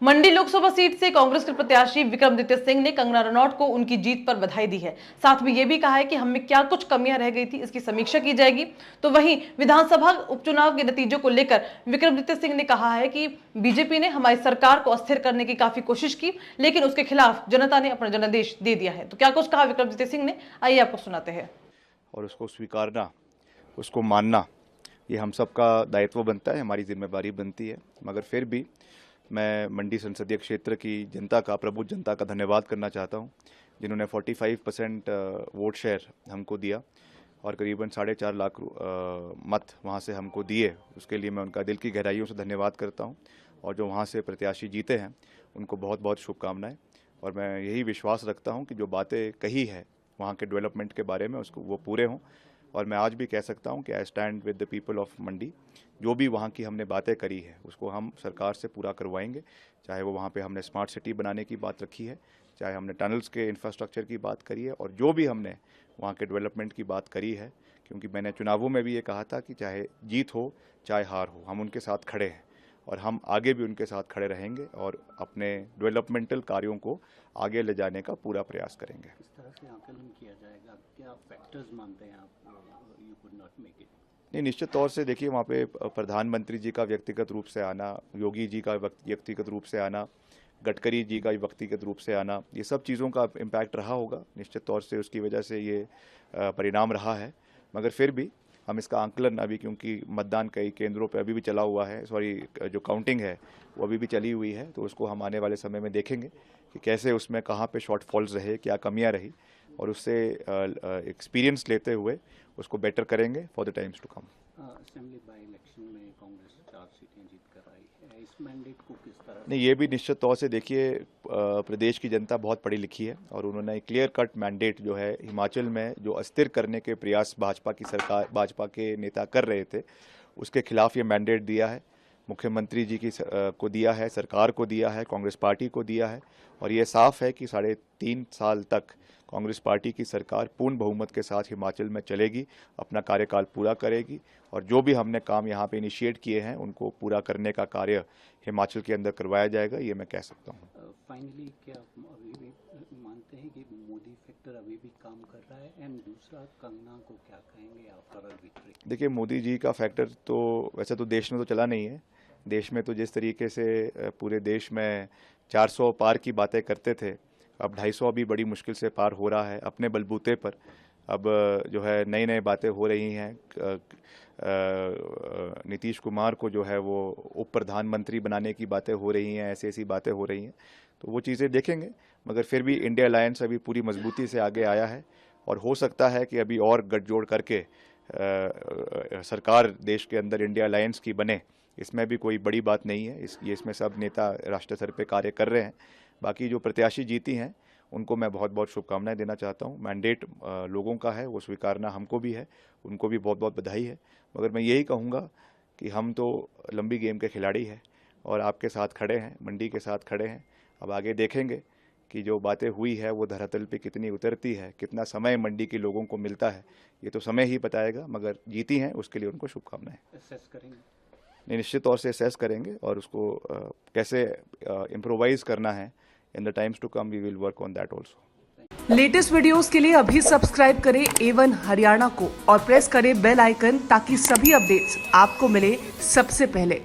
मंडी Lok Sabha seat से कांग्रेस के प्रत्याशी विक्रमादित्य सिंह ने कंगना रनौत को उनकी जीत पर बधाई दी है। साथ में यह भी कहा है कि हमें क्या कुछ कमियां रह गई थी, इसकी समीक्षा की जाएगी। तो वहीं विधानसभा उपचुनाव के नतीजों को लेकर विक्रमादित्य सिंह ने कहा है कि बीजेपी ने हमारी सरकार को अस्थिर करने की काफी कोशिश की, लेकिन उसके खिलाफ जनता ने अपना जनादेश दे दिया है। तो क्या कुछ कहा विक्रमादित्य सिंह ने, आइए आपको सुनाते हैं। और उसको स्वीकारना, उसको मानना, ये हम सबका दायित्व बनता है, हमारी जिम्मेदारी बनती है। मगर फिर भी मैं मंडी संसदीय क्षेत्र की जनता का, प्रबुद्ध जनता का धन्यवाद करना चाहता हूँ, जिन्होंने 45% वोट शेयर हमको दिया और करीबन 4.5 लाख मत वहाँ से हमको दिए। उसके लिए मैं उनका दिल की गहराइयों से धन्यवाद करता हूँ। और जो वहाँ से प्रत्याशी जीते हैं उनको बहुत बहुत शुभकामनाएं। और मैं यही विश्वास रखता हूँ कि जो बातें कही है वहाँ के डेवलपमेंट के बारे में, उसको वो पूरे हों। और मैं आज भी कह सकता हूं कि I stand with the people of Mandi. जो भी वहां की हमने बातें करी है उसको हम सरकार से पूरा करवाएंगे। चाहे वो वहां पे हमने स्मार्ट सिटी बनाने की बात रखी है, चाहे हमने टनल्स के इंफ्रास्ट्रक्चर की बात करी है, और जो भी हमने वहां के डेवलपमेंट की बात करी है। क्योंकि मैंने चुनावों में भी ये कहा था कि चाहे जीत हो चाहे हार हो, हम उनके साथ खड़े हैं और हम आगे भी उनके साथ खड़े रहेंगे और अपने डेवलपमेंटल कार्यों को आगे ले जाने का पूरा प्रयास करेंगे। किस तरह से आकलन किया जाएगा, क्या फैक्टर्स मानते हैं आप you could not make it? नहीं, निश्चित तौर से देखिए, वहाँ पे प्रधानमंत्री जी का व्यक्तिगत रूप से आना, योगी जी का व्यक्तिगत रूप से आना, गडकरी जी का व्यक्तिगत रूप से आना, ये सब चीज़ों का इम्पैक्ट रहा होगा। निश्चित तौर से उसकी वजह से ये परिणाम रहा है। मगर फिर भी हम इसका आंकलन अभी, क्योंकि मतदान कई केंद्रों पे अभी भी चला हुआ है, जो काउंटिंग है वो अभी भी चली हुई है, तो उसको हम आने वाले समय में देखेंगे कि कैसे उसमें कहाँ पे शॉर्टफॉल्स रहे, क्या कमियां रही, और उससे एक्सपीरियंस लेते हुए उसको बेटर करेंगे for the times to come. Assembly by election में कांग्रेस 4 सीटें जीत कर आई है, इस मैंडेट को किस तरह? नहीं, ये भी निश्चित तौर से देखिए, प्रदेश की जनता बहुत पढ़ी लिखी है और उन्होंने क्लियर कट मैंडेट जो है हिमाचल में जो अस्थिर करने के प्रयास भाजपा की सरकार, भाजपा के नेता कर रहे थे, उसके खिलाफ ये मैंडेट दिया है। मुख्यमंत्री जी को दिया है, सरकार को दिया है, कांग्रेस पार्टी को दिया है। और ये साफ है कि 3.5 साल तक कांग्रेस पार्टी की सरकार पूर्ण बहुमत के साथ हिमाचल में चलेगी, अपना कार्यकाल पूरा करेगी, और जो भी हमने काम यहाँ पे इनिशिएट किए हैं उनको पूरा करने का कार्य हिमाचल के अंदर करवाया जाएगा, ये मैं कह सकता हूँ। फाइनली क्या अभी भी मानते हैं कि मोदी फैक्टर अभी भी काम कर रहा है? एंड दूसरा, कंगना को क्या कहेंगे आफ्टर विक्ट्री? देखिए, मोदी जी का फैक्टर तो वैसे तो देश में तो चला नहीं है। देश में तो जिस तरीके से पूरे देश में 400 पार की बातें करते थे, अब 250 भी बड़ी मुश्किल से पार हो रहा है अपने बलबूते पर। अब जो है नई नई बातें हो रही हैं। नीतीश कुमार को जो है वो उप प्रधानमंत्री बनाने की बातें हो रही हैं, ऐसी ऐसी बातें हो रही हैं, तो वो चीज़ें देखेंगे। मगर फिर भी इंडिया अलायंस अभी पूरी मजबूती से आगे आया है और हो सकता है कि अभी और गठजोड़ करके सरकार देश के अंदर इंडिया अलायंस की बने। इसमें भी कोई बड़ी बात नहीं है, इसमें सब नेता राष्ट्रीय स्तर पे कार्य कर रहे हैं। बाकी जो प्रत्याशी जीती हैं उनको मैं बहुत बहुत शुभकामनाएं देना चाहता हूं। मैंडेट लोगों का है, वो स्वीकारना हमको भी है, उनको भी बहुत बहुत बधाई है। मगर मैं यही कहूँगा कि हम तो लंबी गेम के खिलाड़ी हैं और आपके साथ खड़े हैं, मंडी के साथ खड़े हैं। अब आगे देखेंगे कि जो बातें हुई है वो धरातल पे कितनी उतरती है, कितना समय मंडी के लोगों को मिलता है, ये तो समय ही बताएगा। मगर जीती हैं उसके लिए उनको शुभकामनाएं। असेस करेंगे? निश्चित तौर से असेस करेंगे और उसको कैसे इम्प्रोवाइज करना है in the times to come, we will work on that also. Latest videos के लिए अभी सब्सक्राइब करें A1 हरियाणा को और प्रेस करें बेल आइकन ताकि सभी अपडेट्स आपको मिले सबसे पहले।